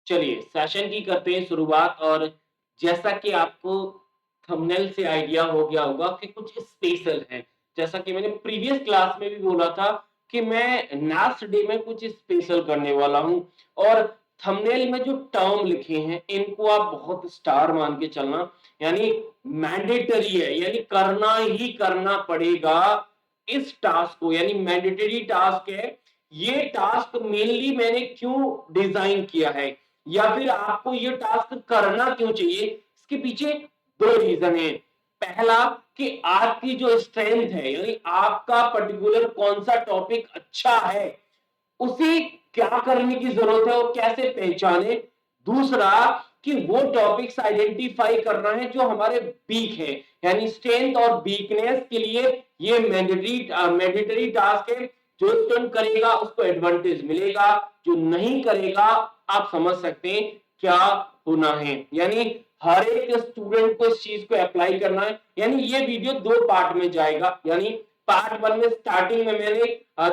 चलिए सेशन की करते हैं शुरुआत। और जैसा कि आपको थंबनेल से आइडिया हो गया होगा कि कुछ स्पेशल है। जैसा कि मैंने प्रीवियस क्लास में भी बोला था कि मैं नेक्स्ट डे में कुछ स्पेशल करने वाला हूँ। और थंबनेल में जो टर्म लिखे हैं इनको आप बहुत स्टार मान के चलना। यानी मैंडेटरी है, यानी करना ही करना पड़ेगा इस टास्क को, यानी मैंडेटरी टास्क है। ये टास्क मेनली मैंने क्यों डिजाइन किया है या फिर आपको ये टास्क करना क्यों चाहिए, इसके पीछे 2 रीज़न हैं। पहला कि आपकी जो स्ट्रेंथ है, यानी आपका पर्टिकुलर कौन-सा टॉपिक अच्छा है, उसे क्या करने की ज़रूरत है और कैसे पहचानें। दूसरा कि वो टॉपिक्स आइडेंटिफाई करना है जो हमारे वीक है, यानी स्ट्रेंथ और वीकनेस के लिए ये मैंडेटरी टास्क है। जो स्टूडेंट करेगा उसको एडवांटेज मिलेगा, जो नहीं करेगा आप समझ सकते हैं क्या होना है। यानी हर एक स्टूडेंट को इस चीज को अप्लाई करना है। यानी ये वीडियो 2 पार्ट में जाएगा। यानी पार्ट 1 में स्टार्टिंग में मैंने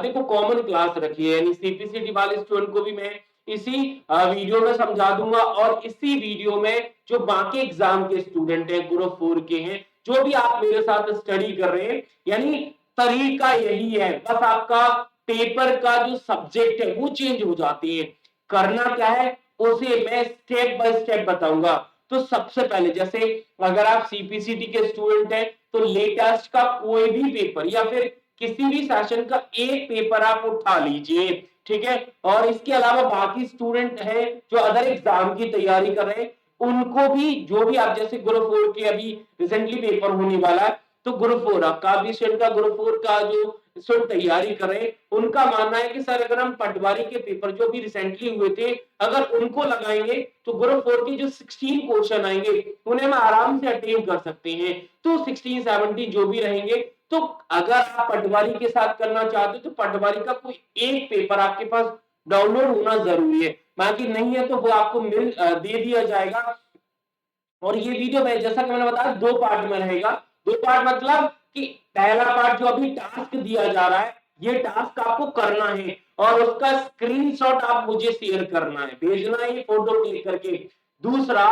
देखो कॉमन क्लास रखी है, यानी सीपीसीटी वाले स्टूडेंट को भी मैं इसी वीडियो में समझा दूंगा। और इसी वीडियो में जो बाकी एग्जाम के स्टूडेंट हैं, ग्रुप 4 के हैं, जो भी आप मेरे साथ स्टडी कर रहे हैं, यानी तरीका यही है। बस आपका पेपर का जो सब्जेक्ट है वो चेंज हो जाती है। करना क्या है उसे मैं स्टेप बाय स्टेप बताऊंगा। तो सबसे पहले जैसे अगर आप सीपीसीटी के स्टूडेंट हैं तो लेटेस्ट का कोई भी पेपर या फिर किसी भी सेशन का एक पेपर आप उठा लीजिए, ठीक है। और इसके अलावा बाकी स्टूडेंट हैं जो अदर एग्जाम की तैयारी कर रहे हैं, उनको भी जो भी आप जैसे ग्रुप 4 के अभी रिसेंटली पेपर होने वाला है, तो ग्रुप 4 का भी स्टूडेंट का ग्रुप 4 का जो स्टूडेंट तैयारी कर रहे हैं, उनका मानना है कि सर अगर हम पटवारी के पेपर जो भी रिसेंटली हुए थे अगर उनको लगाएंगे तो ग्रुप 4 के जो 16 क्वेश्चन आएंगे उन्हें हम आराम से अटेम्प्ट कर सकते हैं। तो 16 17 जो भी रहेंगे, तो अगर आप पटवारी के साथ करना चाहते हो तो पटवारी का कोई एक पेपर आपके पास डाउनलोड होना जरूरी है। बाकी नहीं है तो वो आपको दे दिया जाएगा। और ये वीडियो में जैसा कि मैंने बताया 2 पार्ट में रहेगा। 2 पार्ट मतलब कि पहला पार्ट जो अभी टास्क दिया जा रहा है, ये टास्क आपको करना है और उसका स्क्रीनशॉट आप मुझे शेयर करना है, भेजना है ये फोटो क्लिक करके। दूसरा,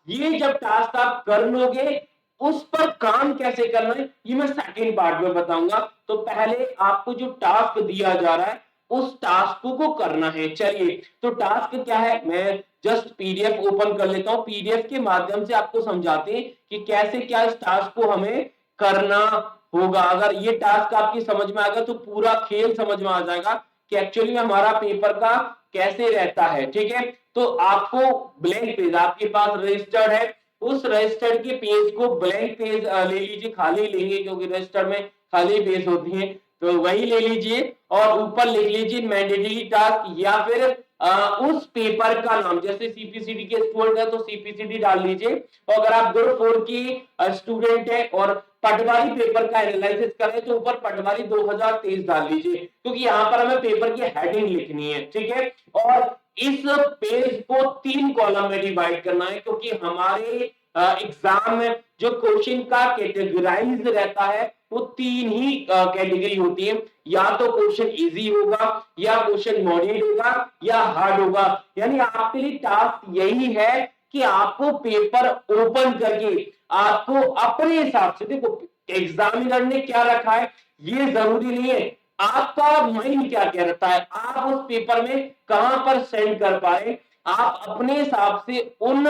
ये जब टास्क आप कर लोगे, उस पर काम कैसे करना है ये मैं सेकंड पार्ट में बताऊंगा। तो पहले आपको जो टास्क दिया जा रहा है उस टास्क को करना है। चलिए, तो टास्क क्या है, मैं जस्ट पीडीएफ ओपन कर लेता हूं। पीडीएफ के माध्यम से आपको समझाते हैं कि कैसे क्या इस टास्क को हमें करना होगा। अगर ये टास्क आपकी समझ में आ गया तो पूरा खेल समझ में आ जाएगा कि एक्चुअली में हमारा पेपर का कैसे रहता है, ठीक है। तो आपको ब्लैंक पेज आपके पास रजिस्टर्ड है, उस रजिस्टर्ड के पेज को ब्लैंक पेज ले लीजिए, खाली लेंगे क्योंकि रजिस्टर में खाली पेज होती है, तो वही ले लीजिए और ऊपर लिख लीजिए मैंडेटरी टास्क या फिर उस पेपर का नाम। जैसे सीपीसीटी के स्टूडेंट है तो सीपीसीटी डाल लीजिए, और अगर आप ग्रुप 4 की स्टूडेंट है और पटवारी पेपर का एनालिसिस करें तो ऊपर पटवारी 2023 डाल लीजिए, क्योंकि यहाँ पर हमें पेपर की हेडिंग लिखनी है, ठीक है। और इस पेज को 3 कॉलम में डिवाइड करना है, क्योंकि हमारे एग्जाम में जो क्वेश्चन का कैटेगराइज रहता है वो 3 ही कैटेगरी होती है। या तो क्वेश्चन इजी होगा, या क्वेश्चन मॉडरेट होगा, या हार्ड होगा। यानी आपके लिए टास्क यही है कि आपको पेपर ओपन करके आपको अपने हिसाब से, देखो एग्जामिनर ने क्या रखा है ये जरूरी नहीं है, आपका माइंड क्या कह रहा है, आप उस पेपर में कहां पर सेंड कर पाए, आप अपने हिसाब से उन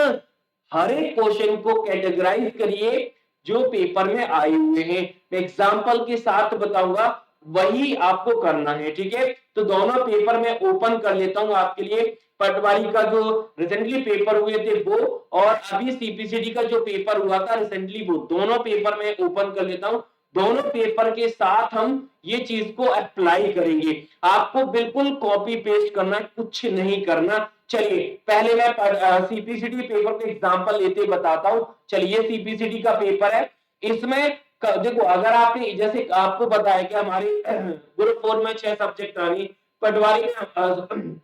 हर एक क्वेश्चन को कैटेगराइज करिए जो पेपर में आए हुए हैं। मैं एग्जाम्पल के साथ बताऊंगा, वही आपको करना है, ठीक है। तो दोनों पेपर में ओपन कर लेता हूं आपके लिए। पटवारी का जो रिसेंटली पेपर हुए थे वो, और अभी सीपीसीटी का जो पेपर हुआ था रिसेंटली, वो दोनों पेपर में ओपन कर लेता हूं। दोनों पेपर के साथ हम ये चीज को अप्लाई करेंगे। आपको बिल्कुल कॉपी पेस्ट करना है, कुछ नहीं करना। चलिए पहले मैं सीपीसीटी पेपर का एग्जांपल लेते बताता हूं। चलिए सीपीसीटी का पेपर है, इसमें देखो अगर आपने जैसे आपको पता है कि हमारी ग्रुप 4 में 6 सब्जेक्ट आनी, पटवारी में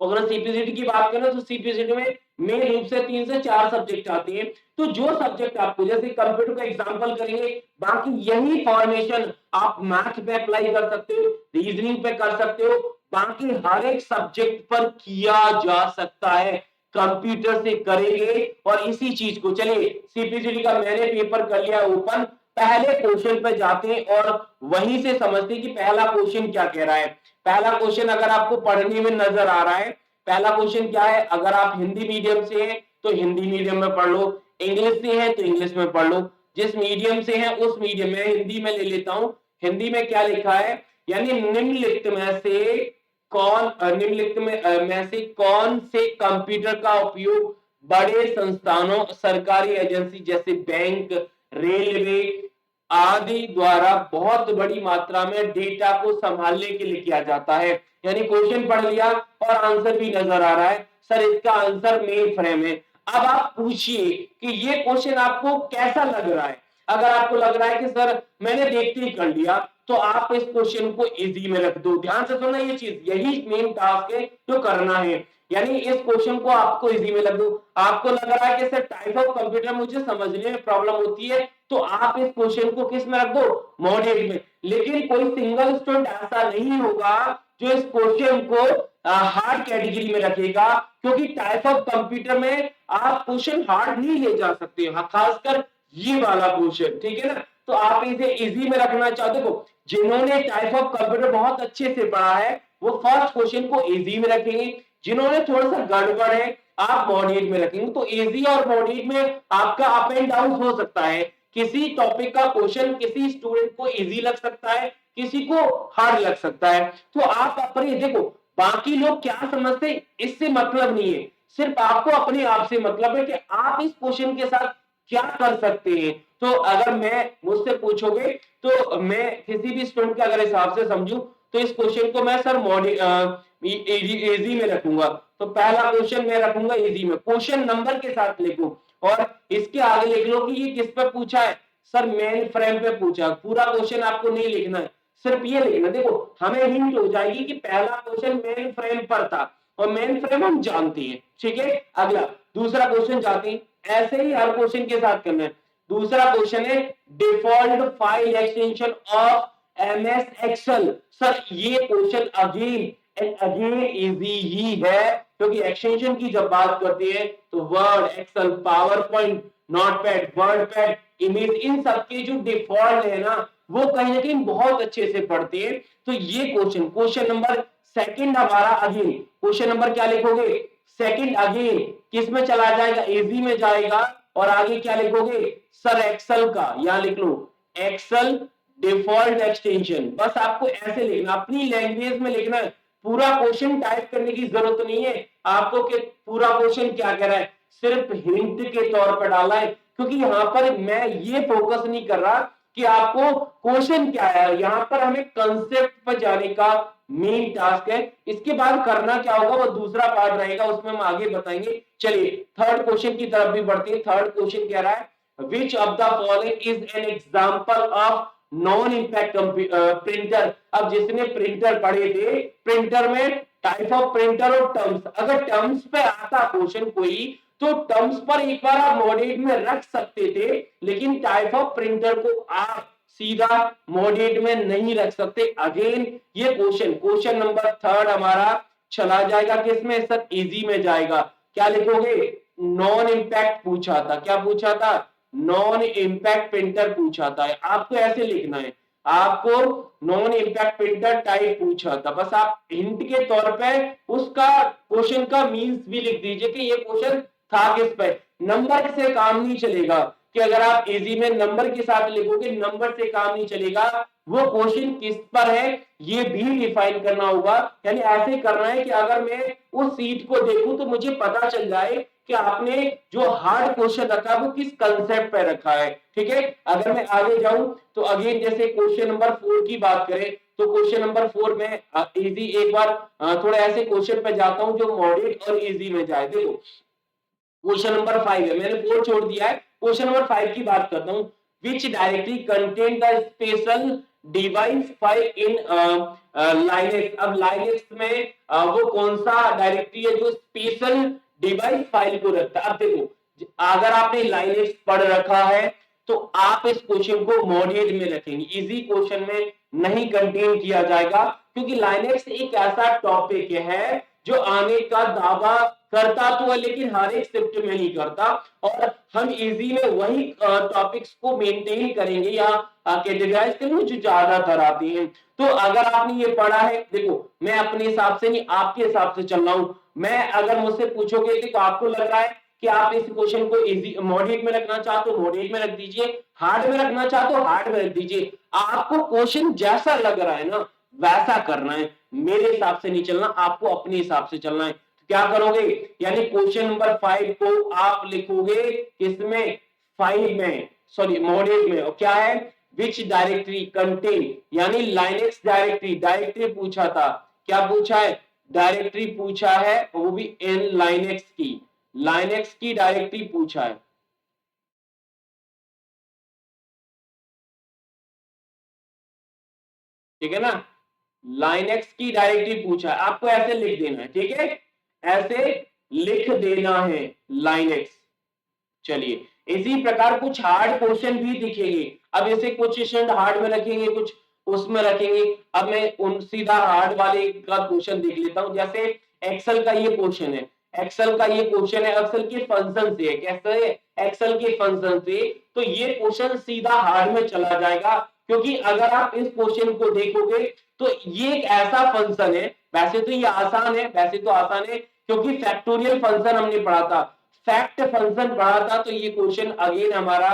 अगर सीपीसीटी की बात करें तो सीपीसीटी में मेन रूप से 3 से 4 सब्जेक्ट आते हैं। तो जो सब्जेक्ट आपको, जैसे कंप्यूटर का एग्जांपल करेंगे, बाकी यही फॉर्मेशन आप मैथ पे अप्लाई कर सकते हो, रीजनिंग पे कर सकते हो, बाकी हर एक सब्जेक्ट पर किया जा सकता है, कंप्यूटर से करेंगे और इसी चीज को चलिए सीपीसीटी का मैंने पेपर कर लिया ओपन, पहले क्वेश्चन पे जाते हैं और वहीं से समझते हैं कि पहला क्वेश्चन क्या कह रहा है। पहला क्वेश्चन अगर आपको पढ़ने में नजर आ रहा है, पहला क्वेश्चन क्या है, अगर आप हिंदी मीडियम से हैं तो हिंदी मीडियम में पढ़ लो, इंग्लिश से है तो इंग्लिश में पढ़ लो, जिस मीडियम से है उस मीडियम में, हिंदी में ले लेता हूं, हिंदी में क्या लिखा है, यानी निम्नलिखित में से में से कौन से कंप्यूटर का उपयोग बड़े संस्थानों, सरकारी एजेंसी जैसे बैंक, रेलवे आदि द्वारा बहुत बड़ी मात्रा में डेटा को संभालने के लिए किया जाता है। यानी क्वेश्चन पढ़ लिया और आंसर भी नजर आ रहा है, सर इसका आंसर मेन फ्रेम है। अब आप पूछिए कि ये क्वेश्चन आपको कैसा लग रहा है। अगर आपको लग रहा है कि सर मैंने देखते ही कर लिया, तो आप इस क्वेश्चन को इजी में रख दो। ध्यान से सुनना, ये चीज यही मेन टास्क है जो करना है, यानी इस क्वेश्चन को आपको इजी में रख दो। आपको लग रहा है कि सर टाइप ऑफ कंप्यूटर मुझे समझने में प्रॉब्लम होती है, तो आप इस क्वेश्चन को किस में रख दो, मॉडरेट में। लेकिन कोई सिंगल स्टूडेंट ऐसा नहीं होगा जो इस क्वेश्चन को हार्ड कैटेगरी में रखेगा, क्योंकि टाइप ऑफ कंप्यूटर में आप क्वेश्चन हार्ड नहीं ले जा सकते, खासकर ये वाला क्वेश्चन, ठीक है ना। तो आप इसे इजी में रखना चाहते हो, जिन्होंने टाइप ऑफ कंप्यूटर बहुत अच्छे से पढ़ा है वो फर्स्ट क्वेश्चन को इजी में रखेंगे, जिन्होंने थोड़ा सा गड़बड़ है आप मॉडरेट में रखेंगे। तो इजी और मॉडरेट में आपका अप एंड डाउन हो सकता है, किसी टॉपिक का क्वेश्चन किसी स्टूडेंट को इजी लग सकता है, किसी को हार्ड लग सकता है। तो आप अपने देखो बाकी लोग क्या समझते इससे मतलब नहीं है, सिर्फ आपको अपने आप से मतलब है कि आप इस क्वेश्चन के साथ क्या कर सकते हैं। तो अगर मैं मुझसे पूछोगे तो मैं किसी भी स्टूडेंट के अगर हिसाब से समझूं तो इस क्वेश्चन को मैं सर इजी में रखूंगा। तो पहला क्वेश्चन मैं रखूंगा इजी में, क्वेश्चन नंबर के साथ लिखूं और इसके आगे लिख लो कि ये किस पे पूछा है, सर मेन फ्रेम पे पूछा। पूरा क्वेश्चन आपको नहीं लिखना है, सिर्फ ये लिखना। देखो हमें हिंट हो जाएगी कि पहला क्वेश्चन मेन फ्रेम पर था और मेन फ्रेम हम जानते हैं, ठीक है। अगला दूसरा क्वेश्चन जाते हैं, ऐसे ही हर क्वेश्चन के साथ करना है। दूसरा क्वेश्चन है default file extension of MS Excel. Sir ये question again and again easy ही है, क्योंकि एक्सटेंशन की जब बात करते हैं तो Word, Excel, PowerPoint, Notepad, WordPad, image, इन सबके जो डिफॉल्ट है ना वो कहीं ना कहीं बहुत अच्छे से पढ़ते हैं। तो ये क्वेश्चन नंबर सेकंड हमारा अगेन, क्वेश्चन नंबर क्या लिखोगे, सेकंड अगेन किस में चला जाएगा, इजी में जाएगा। और आगे क्या लिखोगे, सर एक्सेल का, यहां लिख लो एक्सेल डिफॉल्ट एक्सटेंशन। बस आपको ऐसे लिखना, अपनी लैंग्वेज में लिखना है, पूरा क्वेश्चन टाइप करने की जरूरत नहीं है आपको कि पूरा क्वेश्चन क्या कह रहा है, सिर्फ हिंट के तौर पर डाला है, क्योंकि यहां पर मैं ये फोकस नहीं कर रहा कि आपको क्वेश्चन क्या है, यहां पर हमें कंसेप्ट पर जाने का मेन टास्क है। इसके बाद करना क्या होगा वो दूसरा पार्ट रहेगा, उसमें हम आगे बताएंगे। चलिए थर्ड क्वेश्चन की तरफ भी बढ़ते हैं। थर्ड क्वेश्चन कह रहा है which of the following is an example of non impact printer. अब जिसने प्रिंटर पढ़े थे, प्रिंटर में टाइप ऑफ प्रिंटर और टर्म्स, अगर टर्म्स पे आता क्वेश्चन कोई तो टर्म्स पर एक बार आप मॉडरेट में रख सकते थे, लेकिन टाइप ऑफ प्रिंटर को आप सीधा मॉडरेट में नहीं रख सकते। अगेन ये क्वेश्चन नंबर थर्ड हमारा चला जाएगा किसमें, सर इजी में जाएगा। क्या लिखोगे, नॉन इंपैक्ट पूछा था, क्या पूछा था, नॉन इंपैक्ट प्रिंटर पूछा था। आपको ऐसे लिखना है, आपको नॉन इंपैक्ट प्रिंटर टाइप पूछा था, बस आप हिंट के तौर पे उसका क्वेश्चन का मींस भी लिख दीजिए कि ये क्वेश्चन था किस पे। नंबर से काम नहीं चलेगा कि अगर आप इजी में नंबर के साथ लिखोगे, नंबर से काम नहीं चलेगा, वो क्वेश्चन किस पर है ये भी डिफाइन करना होगा। यानी ऐसे करना है कि अगर मैं उस सीट को देखूं तो मुझे पता चल जाए कि आपने जो हार्ड क्वेश्चन रखा है वो किस कंसेप्ट पे रखा है, ठीक है। अगर मैं आगे जाऊं तो अगेन जैसे क्वेश्चन नंबर 4 की बात करें तो क्वेश्चन नंबर 4 में इजी, एक बार थोड़ा ऐसे क्वेश्चन पे जाता हूं जो मॉडरेट और इजी में जाए। देखो क्वेश्चन नंबर 5 है, मैंने 4 छोड़ दिया है, क्वेश्चन नंबर 5 की बात करता हूं। Which directory contain the special device file in Linux. अब लाइनेक्स में वो कौन सा डायरेक्टरी है जो स्पेशल डिवाइस फाइल को रखता है। अब देखो अगर आपने लाइनेक्स पढ़ रखा है तो आप इस क्वेश्चन को मॉडरेट में रखेंगे, इजी क्वेश्चन में नहीं कंटेन किया जाएगा, क्योंकि लाइनेक्स एक ऐसा टॉपिक है जो आने का दावा करता तो है लेकिन हर एक शिफ्ट में नहीं करता, और हम इजी में वही टॉपिक्स को मेंटेन करेंगे या कैटेगराइज करेंगे जो ज्यादातर आती हैं। तो अगर आपने ये पढ़ा है, देखो मैं अपने हिसाब से नहीं आपके हिसाब से चल रहा हूं, मैं अगर मुझसे पूछोगे तो आपको लग रहा है कि आप इस क्वेश्चन को इजी मॉडरेट में रखना चाहते हो मॉडरेट में रख दीजिए, हार्ड में रखना चाहते हो हार्ड में रख दीजिए, आपको क्वेश्चन जैसा लग रहा है ना वैसा करना है, मेरे हिसाब से नहीं चलना, आपको अपने हिसाब से चलना है। तो क्या करोगे, यानी क्वेश्चन नंबर 5 को आप लिखोगे किसमें, 5 में, सॉरी मॉडरेट में, और क्या है, विच डायरेक्टरी कंटेन, यानी लाइनेक्स डायरेक्टरी, डायरेक्टरी पूछा था, क्या पूछा है, डायरेक्टरी पूछा है, वो भी इन लाइनेक्स की डायरेक्टरी पूछा है। ठीक है ना, लाइनेक्स की डायरेक्टरी पूछा है, आपको ऐसे लिख देना है, ठीक है, ऐसे लिख देना है लाइनेक्स। चलिए, इसी प्रकार कुछ हार्ड क्वेश्चन भी दिखेंगे, अब ऐसे कुछ स्टूडेंट हार्ड में रखेंगे कुछ उसमें रखेंगे, अब मैं उन सीधा हार्ड वाले का क्वेश्चन देख लेता हूं, जैसे एक्सेल का ये क्वेश्चन है, एक्सेल का ये क्वेश्चन है, एक्सेल के फंक्शन से है, कैसे, एक्सेल के फंक्शन से, तो ये क्वेश्चन सीधा हार्ड में चला जाएगा, क्योंकि अगर आप इस क्वेश्चन को देखोगे तो ये एक ऐसा फंक्शन है, वैसे तो ये आसान है, वैसे तो आसान है, क्योंकि फैक्टोरियल फंक्शन हमने पढ़ा था, फैक्ट फंक्शन पढ़ा था, तो ये क्वेश्चन अगेन हमारा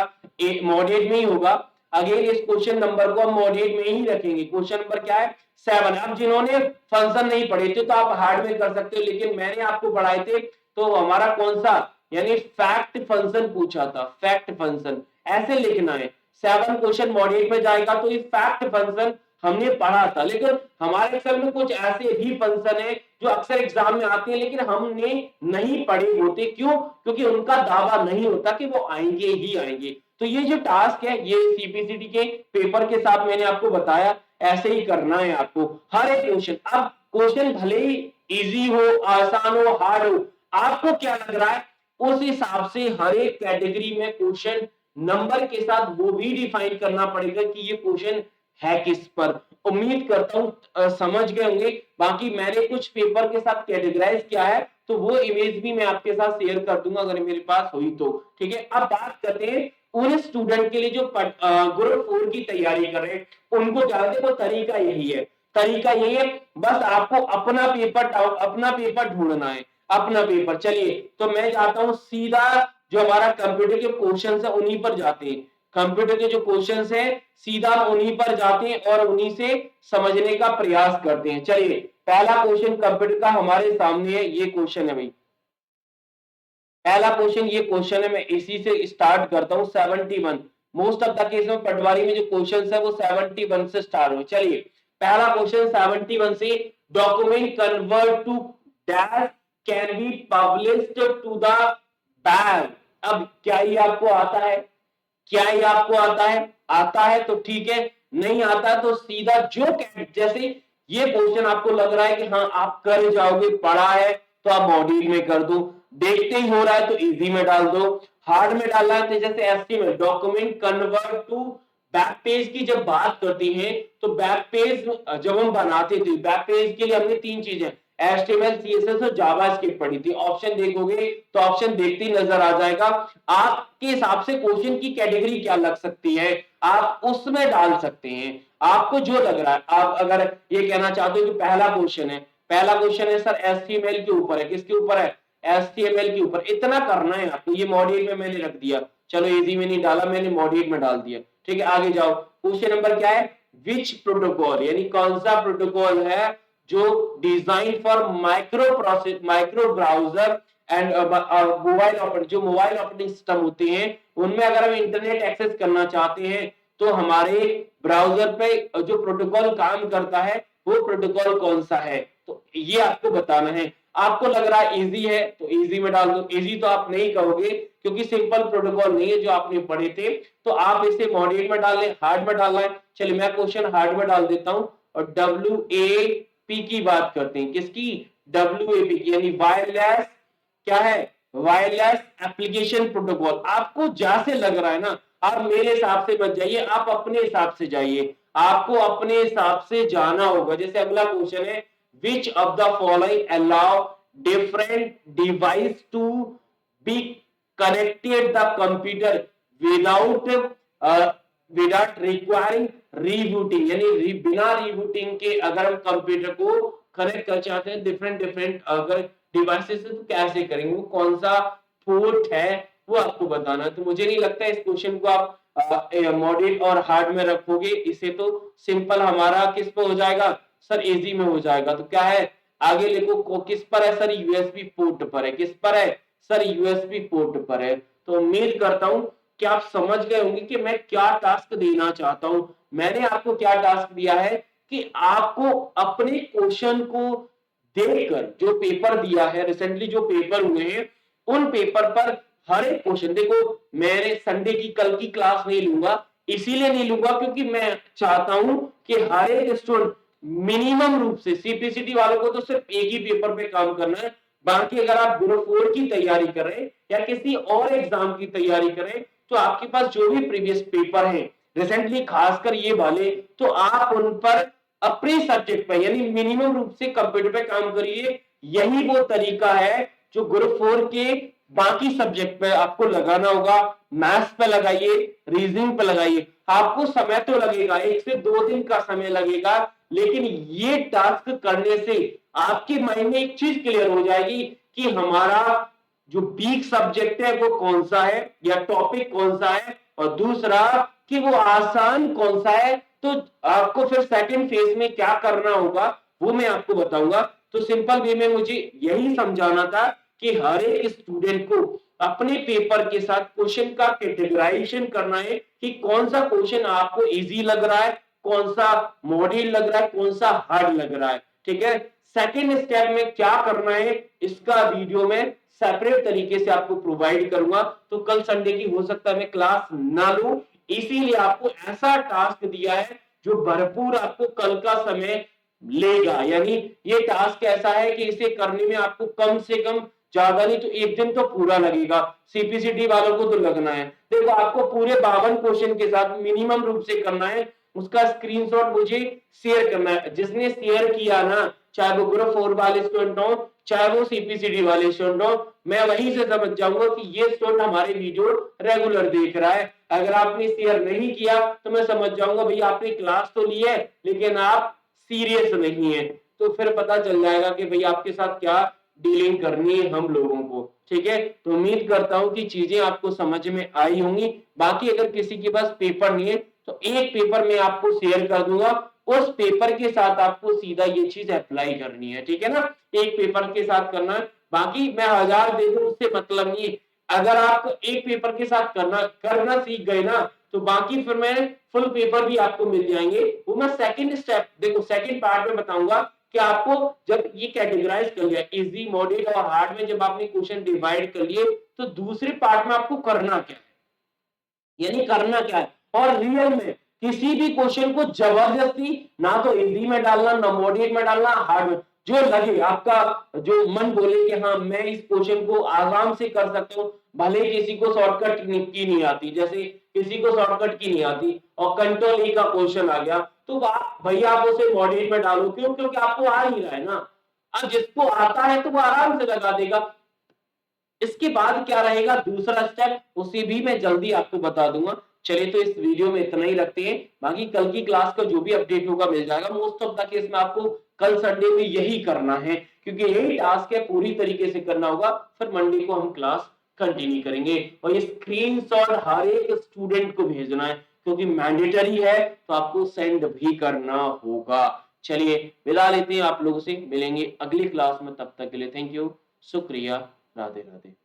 मॉडरेट में ही होगा, अगेन इस क्वेश्चन नंबर को हम मॉडरेट में ही रखेंगे, क्वेश्चन नंबर क्या है, 7। अब जिन्होंने फंक्शन नहीं पढ़े थे तो आप हार्ड में कर सकते हो, लेकिन मैंने आपको पढ़ाए थे तो हमारा कौन सा, यानी फैक्ट फंक्शन पूछा था, फैक्ट फंक्शन ऐसे लिखना है, 7 क्वेश्चन मॉडरेट में जाएगा, तो ये फैक्ट फंक्शन हमने पढ़ा था, लेकिन हमारे एक्सेल में कुछ ऐसे भी फंक्शन है जो अक्सर एग्जाम में आते हैं लेकिन हमने नहीं पढ़े होते, क्यों, क्योंकि उनका दावा नहीं होता कि वो आएंगे ही आएंगे। तो ये जो टास्क है ये सीपीसीटी के पेपर के साथ मैंने आपको बताया, ऐसे ही करना है आपको हर एक क्वेश्चन, अब क्वेश्चन भले ही इजी हो आसान हो हार्ड हो, आपको क्या लग रहा है उस हिसाब से हर एक कैटेगरी में क्वेश्चन नंबर के साथ वो भी डिफाइन करना पड़ेगा कि ये क्वेश्चन है किस पर। उम्मीद करता हूं समझ गए होंगे, बाकी मैंने कुछ पेपर के साथ कैटेगराइज किया है तो वो इमेज भी मैं आपके साथ शेयर कर दूंगा अगर मेरे पास हुई तो, ठीक है। अब बात करते हैं उन स्टूडेंट के लिए जो ग्रुप 4 की तैयारी कर रहे हैं, उनको जानते वो तरीका यही है, तरीका यही है, बस आपको अपना पेपर ढूंढना है, अपना पेपर। चलिए तो मैं जाता हूं सीधा जो हमारा कंप्यूटर के क्वेश्चन है उन्हीं पर जाते हैं, कंप्यूटर के जो क्वेश्चंस हैं सीधा उन्हीं पर जाते हैं और उन्हीं से समझने का प्रयास करते हैं। चलिए पहला क्वेश्चन कंप्यूटर का हमारे सामने है, ये क्वेश्चन है भाई, पहला क्वेश्चन ये क्वेश्चन है, मैं इसी से स्टार्ट करता हूं। 71 मोस्ट ऑफ द केस में पटवारी में जो क्वेश्चंस है वो 71 से स्टार्ट हुए। चलिए पहला क्वेश्चन 71 से, document convert to dash can be published to the bank. अब क्या ये आपको आता है, क्या ये आपको आता है, आता है तो ठीक है, नहीं आता तो सीधा जो जैसे ये क्वेश्चन आपको लग रहा है कि हाँ आप कर जाओगे, पढ़ा है तो आप मॉड्यूल में कर दो, देखते ही हो रहा है तो इजी में डाल दो, हार्ड में डालना है तो जैसे HTML document convert to back page की जब बात करती है तो बैक पेज जब हम बनाते थे, बैक पेज के लिए हमने 3 चीजें HTML CSS और जावास्क्रिप्ट पढ़ी थी। ऑप्शन देखोगे तो ऑप्शन देखते ही नजर आ जाएगा, आपके हिसाब से क्वेश्चन की कैटेगरी क्या लग सकती है आप उसमें डाल सकते हैं, आपको जो लग रहा है। आप अगर ये कहना चाहते हो कि पहला क्वेश्चन है, पहला क्वेश्चन है सर HTML के ऊपर है, किसके ऊपर है, HTML के ऊपर, इतना करना है आपको, ये मॉड्यूल में मैंने रख दिया, चलो इजी में नहीं डाला मैंने, मॉड्यूल में डाल दिया, ठीक है। आगे जाओ, क्वेश्चन नंबर क्या है, विच प्रोटोकॉल, यानी कौन सा प्रोटोकॉल है जो design for micro browser and mobile जो मोबाइल ऑपरेटिंग सिस्टम होते हैं उनमें अगर हम इंटरनेट एक्सेस करना चाहते हैं तो हमारे ब्राउजर पे जो प्रोटोकॉल काम करता है वो प्रोटोकॉल कौन सा है, तो ये आपको बताना है। आपको लग रहा है इजी है तो इजी में डाल दो, इजी तो आप नहीं कहोगे क्योंकि सिंपल प्रोटोकॉल नहीं है जो आपने पढ़े थे, तो आप इसे मॉड्यूल में डाल लें, हार्ड में डालना है। चलिए मैं क्वेश्चन हार्ड में डाल देता हूं और WAP की बात करते हैं, किसकी, WAP की, यानी वायरलेस क्या है, वायरलेस एप्लीकेशन प्रोटोकॉल। आपको जैसे लग रहा है ना आप मेरे हिसाब से मत जाइए, आप अपने हिसाब से जाइए, आपको अपने हिसाब से जाना होगा। जैसे अगला क्वेश्चन है, which of the following allow different device to be connected the computer without without requiring rebooting, यानी बिना रीबूटिंग के अगर हम कंप्यूटर को कनेक्ट कर चाहते हैं डिफरेंट डिफरेंट अगर डिवाइसेस से, तो कैसे करेंगे, वो कौन सा पोर्ट है वो आपको बताना है। तो मुझे नहीं लगता इस क्वेश्चन को आप मॉडरेट और हार्ड में रखोगे, इसे तो सिंपल हमारा किस पे हो जाएगा सर, इजी में हो जाएगा। तो क्या है आगे लिखो, किस पर है सर, यूएसबी पोर्ट पर है। किस पर है सर, यूएसबी पोर्ट पर है। तो उम्मीद करता हूं कि आप समझ गए होंगे कि मैं क्या टास्क देना चाहता हूं। मैंने आपको क्या टास्क दिया है कि आपको अपने क्वेश्चन को देखकर, जो पेपर दिया है रिसेंटली, जो पेपर हुए हैं उन पेपर पर हर एक क्वेश्चन, देखो मैंने संडे की कल की क्लास नहीं लूंगा, इसीलिए नहीं लूंगा क्योंकि मैं चाहता हूं कि हर एक स्टूडेंट मिनिमम रूप से, सीपीसीटी वालों को तो सिर्फ एक ही पेपर पे काम करना है, बाकी अगर आप ग्रुप 4 की तैयारी कर रहे हैं या किसी और एग्जाम की तैयारी कर रहे हैं, तो आपके पास जो भी प्रीवियस पेपर हैं रिसेंटली खासकर ये वाले, तो आप उन पर अपने सब्जेक्ट पे यानी मिनिमम रूप से कंप्यूटर पे काम करिए। यही वो तरीका है जो ग्रुप 4 के बाकी सब्जेक्ट पे आपको लगाना होगा। मैथ्स पे लगाइए, रीजनिंग पे लगाइए, आपको समय तो लगेगा, 1 से 2 दिन का समय लगेगा, लेकिन ये टास्क करने से आपके माइंड में एक चीज क्लियर हो जाएगी कि हमारा जो वीक सब्जेक्ट है वो कौन सा है या टॉपिक कौन सा है, और दूसरा कि वो आसान कौन सा है। तो आपको फिर सेकंड फेज में क्या करना होगा वो मैं आपको बताऊंगा। तो सिंपल वे में मुझे यही समझाना था कि हर एक स्टूडेंट को अपने पेपर के साथ क्वेश्चन का कैटेगराइजेशन करना है कि कौन सा क्वेश्चन आपको इजी लग रहा है, कौन सा मॉडल लग रहा है, कौन सा हार्ड लग रहा है। ठीक है, सेकंड स्टेप में क्या करना है इसका वीडियो में सेपरेट तरीके से आपको प्रोवाइड करूंगा। तो कल संडे की हो सकता है मैं क्लास ना लूं, इसीलिए आपको ऐसा टास्क दिया है जो भरपूर आपको कल का समय लेगा। यानी ये टास्क ऐसा है कि इसे करने में आपको कम से कम, ज्यादा नहीं तो 1 दिन तो पूरा लगेगा। सीपीसीटी वालों को तो लगना है, देखो आपको पूरे 52 क्वेश्चन के साथ मिनिमम रूप से करना है, उसका स्क्रीनशॉट मुझे शेयर करना है। जिसने शेयर किया ना, चाहे वो ग्रुप 4 वाले स्टूडेंट हो, चाहे वो सीपीसीटी वाले स्टूडेंट हो, मैं वहीं से समझ जाऊंगा कि ये स्टूडेंट हमारे वीडियो रेगुलर देख रहा है। अगर आपने शेयर नहीं किया तो मैं समझ जाऊंगा भैया आपने क्लास तो ली है लेकिन आप सीरियस नहीं है। तो फिर पता चल जाएगा कि भैया आपके साथ क्या डीलिंग करनी है हम लोगों को। ठीक है, तो उम्मीद करता हूं कि चीजें आपको समझ में आई होंगी। बाकी अगर किसी के पास पेपर नहीं है तो एक पेपर मैं आपको शेयर कर दूंगा, उस पेपर के साथ आपको सीधा ये चीज अप्लाई करनी है। ठीक है ना, एक पेपर के साथ करना है, बाकी मैं 1000 दे दूं उससे मतलब नहीं। अगर आप एक पेपर के साथ करना सीख गए ना, तो बाकी फिर मैं फुल पेपर भी आपको मिल जाएंगे। वो मैं सेकंड स्टेप, देखो सेकंड पार्ट में बताऊंगा कि आपको जब ये कैटेगराइज कर लिया इजी, मॉडरेट और हार्ड में, जब आपने क्वेश्चन डिवाइड कर लिए, तो दूसरे पार्ट में आपको करना क्या है, यानी करना क्या है। और रियल में किसी भी क्वेश्चन को जबरदस्ती ना तो इजी में डालना, ना मॉडरेट में डालना, हार्ड में, जो लगे आपका, जो मन बोले कि हाँ मैं इस क्वेश्चन को आराम से कर सकता हूँ, भले किसी को शॉर्टकट की नहीं आती, जैसे किसी को शॉर्टकट की नहीं आती और कंट्रोल ई का क्वेश्चन आ गया, तो आप भैया आप उसे मॉडरेट में डालो, क्यों, क्योंकि आपको आ ही रहा है ना। अब जिसको आता है तो वो आराम से लगा देगा। इसके बाद क्या रहेगा दूसरा स्टेप, उसे भी मैं जल्दी आपको बता दूंगा। चलिए, तो इस वीडियो में इतना ही रखते हैं, बाकी कल की क्लास का जो भी अपडेट होगा मिल जाएगा। मोस्ट ऑफ द केस में आपको कल संडे में यही करना है, क्योंकि यही टास्क है, पूरी तरीके से करना होगा, फिर मंडे को हम क्लास कंटिन्यू करेंगे। और ये स्क्रीनशॉट हर एक स्टूडेंट को भेजना है, क्योंकि मैंडेटरी है, तो आपको सेंड भी करना होगा। चलिए विदा लेते हैं, आप लोगों से मिलेंगे अगली क्लास में, तब तक के लिए थैंक यू, शुक्रिया, राधे राधे।